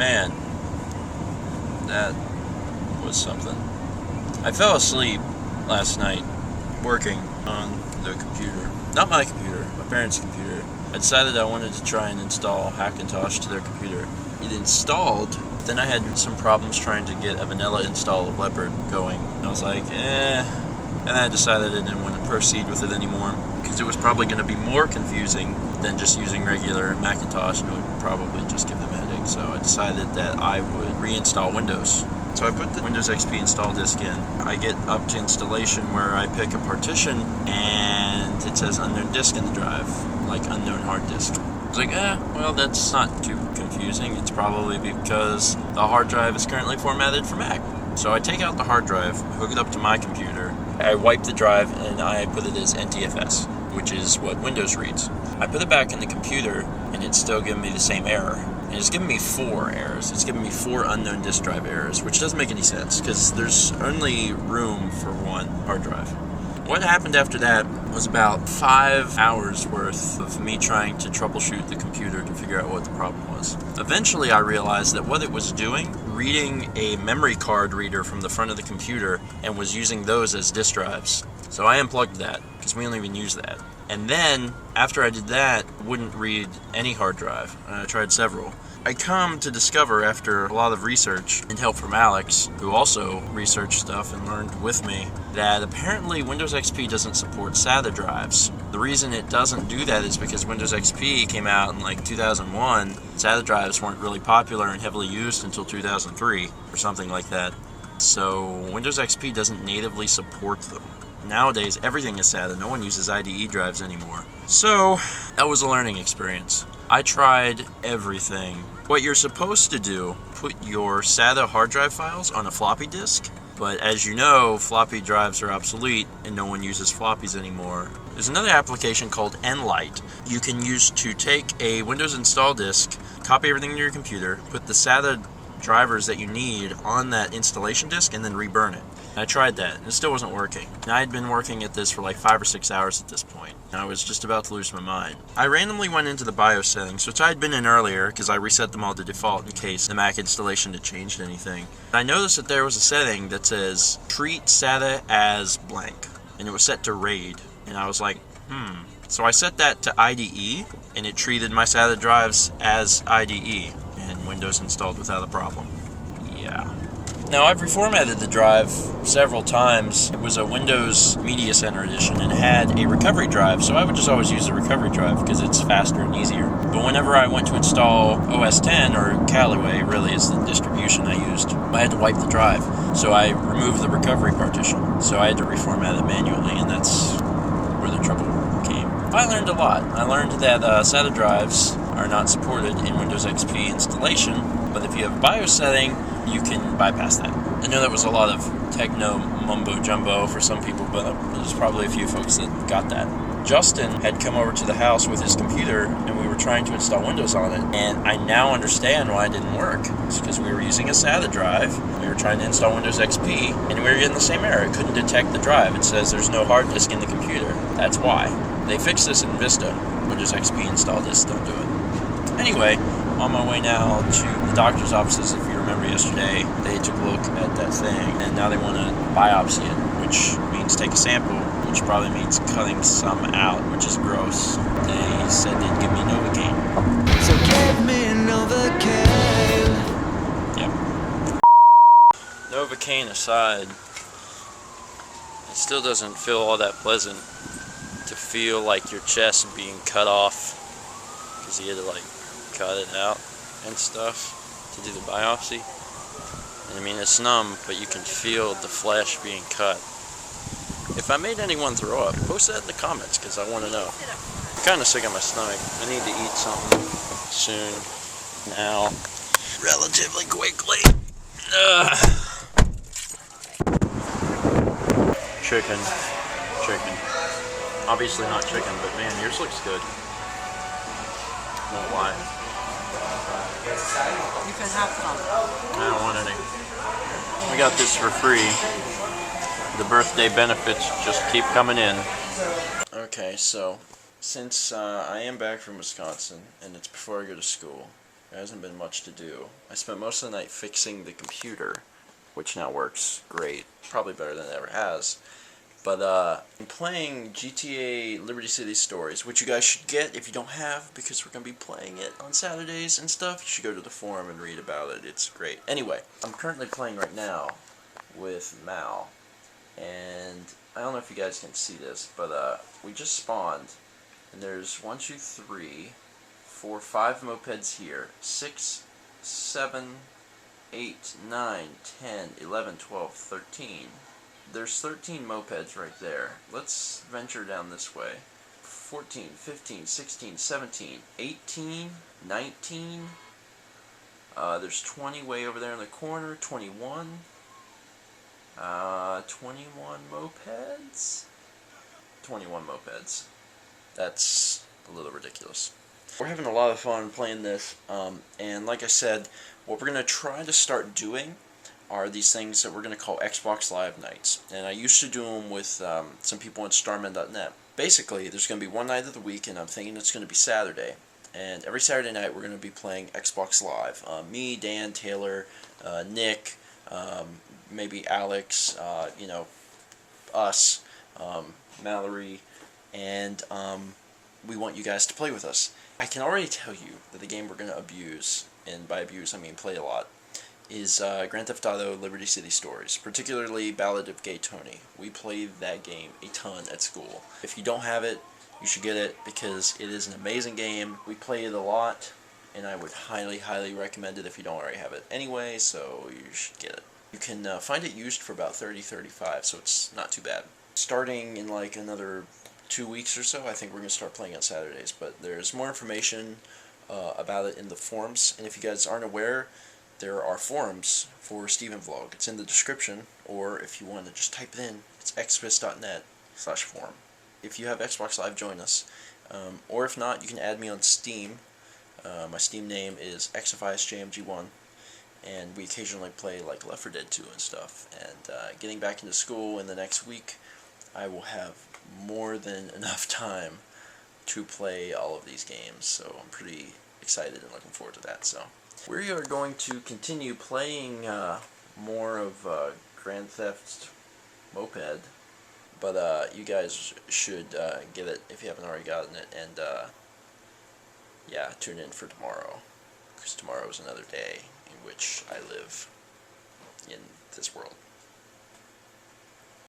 Man, that was something. I fell asleep last night working on the computer. Not my computer, my parents' computer. I decided I wanted to try and install Hackintosh to their computer. It installed, then I had some problems trying to get a vanilla install of Leopard going. I was like, and I decided I didn't want to proceed with it anymore because it was probably going to be more confusing than just using regular Macintosh, and it would probably just give them a headache. So I decided that I would reinstall Windows. So I put the Windows XP install disk in. I get up to installation where I pick a partition and it says unknown disk in the drive, like unknown hard disk. I was like, well, that's not too confusing. It's probably because the hard drive is currently formatted for Mac. So I take out the hard drive, hook it up to my computer, I wipe the drive, and I put it as NTFS, which is what Windows reads. I put it back in the computer, and it's still giving me the same error. And it's giving me 4 errors. It's giving me 4 unknown disk drive errors, which doesn't make any sense, because there's only room for 1 hard drive. What happened after that was about 5 hours worth of me trying to troubleshoot the computer to figure out what the problem was. Eventually I realized that what it was doing, reading a memory card reader from the front of the computer and was using those as disk drives. So I unplugged that, because we don't even use that. And then, after I did that, it wouldn't read any hard drive. I tried several. I come to discover, after a lot of research and help from Alex, who also researched stuff and learned with me, that apparently Windows XP doesn't support SATA drives. The reason it doesn't do that is because Windows XP came out in like 2001. SATA drives weren't really popular and heavily used until 2003, or something like that. So Windows XP doesn't natively support them. Nowadays, everything is SATA. No one uses IDE drives anymore. So, that was a learning experience. I tried everything. What you're supposed to do, put your SATA hard drive files on a floppy disk. But as you know, floppy drives are obsolete and no one uses floppies anymore. There's another application called Nlight you can use to take a Windows install disk, copy everything to your computer, put the SATA drivers that you need on that installation disk, and then reburn it. I tried that, and it still wasn't working. And I had been working at this for like 5 or 6 hours at this point, and I was just about to lose my mind. I randomly went into the BIOS settings, which I had been in earlier, because I reset them all to default in case the Mac installation had changed anything. I noticed that there was a setting that says, treat SATA as blank, and it was set to RAID, and I was like, So I set that to IDE, and it treated my SATA drives as IDE, and Windows installed without a problem. Yeah. Now, I've reformatted the drive several times. It was a Windows Media Center edition and had a recovery drive, so I would just always use the recovery drive because it's faster and easier. But whenever I went to install OS X, or Callaway really is the distribution I used, I had to wipe the drive. So I removed the recovery partition. So I had to reformat it manually, and that's where the trouble came. I learned a lot. I learned that SATA drives are not supported in Windows XP installation, but if you have a BIOS setting, you can bypass that. I know that was a lot of techno mumbo-jumbo for some people, but there's probably a few folks that got that. Justin had come over to the house with his computer, and we were trying to install Windows on it, and I now understand why it didn't work. It's because we were using a SATA drive, we were trying to install Windows XP, and we were getting the same error. It couldn't detect the drive. It says there's no hard disk in the computer. That's why. They fixed this in Vista. Windows XP install disks don't do it. Anyway, on my way now to the doctor's offices. If you remember yesterday, they took a look at that thing, and now they want to biopsy it, which means take a sample, which probably means cutting some out, which is gross. They said they'd give me Novocaine. So give me Novocaine. Yep. Novocaine aside, it still doesn't feel all that pleasant to feel like your chest being cut off, because you had to like cut it out and stuff to do the biopsy. And I mean, it's numb, but you can feel the flesh being cut. If I made anyone throw up, post that in the comments, because I want to know. I'm kind of sick of my stomach. I need to eat something soon, now, relatively quickly. Chicken. Obviously not chicken, but man, yours looks good. Won't lie. You can have some. I don't want any. We got this for free. The birthday benefits just keep coming in. Okay, so since I am back from Wisconsin and it's before I go to school, There hasn't been much to do. I spent most of the night fixing the computer, which now works great, probably better than it ever has. But I'm playing GTA Liberty City Stories, which you guys should get if you don't have, because we're going to be playing it on Saturdays and stuff. You should go to the forum and read about it. It's great. Anyway, I'm currently playing right now with Mal, and I don't know if you guys can see this, but we just spawned, and there's 1, 2, 3, 4, 5 mopeds here. 6, 7, 8, 9, 10, 11, 12, 13. There's 13 mopeds right there. Let's venture down this way. 14, 15, 16, 17, 18, 19. There's 20 way over there in the corner. 21. 21 mopeds? 21 mopeds. That's a little ridiculous. We're having a lot of fun playing this, and like I said, what we're going to try to start doing are these things that we're going to call Xbox Live nights. And I used to do them with some people on starman.net. Basically, there's going to be one night of the week, and I'm thinking it's going to be Saturday. And every Saturday night, we're going to be playing Xbox Live. Me, Dan, Taylor, Nick, maybe Alex, you know, us, Mallory, and we want you guys to play with us. I can already tell you that the game we're going to abuse, and by abuse I mean play a lot, is Grand Theft Auto Liberty City Stories, particularly Ballad of Gay Tony. We played that game a ton at school. If you don't have it, you should get it, because it is an amazing game. We play it a lot, and I would highly, highly recommend it if you don't already have it anyway, so you should get it. You can find it used for about $30-$35, so it's not too bad. Starting in like another 2 weeks or so, I think we're going to start playing on Saturdays, but there's more information about it in the forums, and if you guys aren't aware, there are forums for Steven Vlog. It's in the description, or if you want to just type it in, it's xvis.net/forum. If you have Xbox Live, join us. Or if not, you can add me on Steam. My Steam name is xfisjmg1, and we occasionally play like Left 4 Dead 2 and stuff. And getting back into school in the next week, I will have more than enough time to play all of these games, so I'm pretty excited and looking forward to that. So we are going to continue playing more of Grand Theft Moped, but you guys should get it if you haven't already gotten it, and yeah, tune in for tomorrow, because tomorrow is another day in which I live in this world.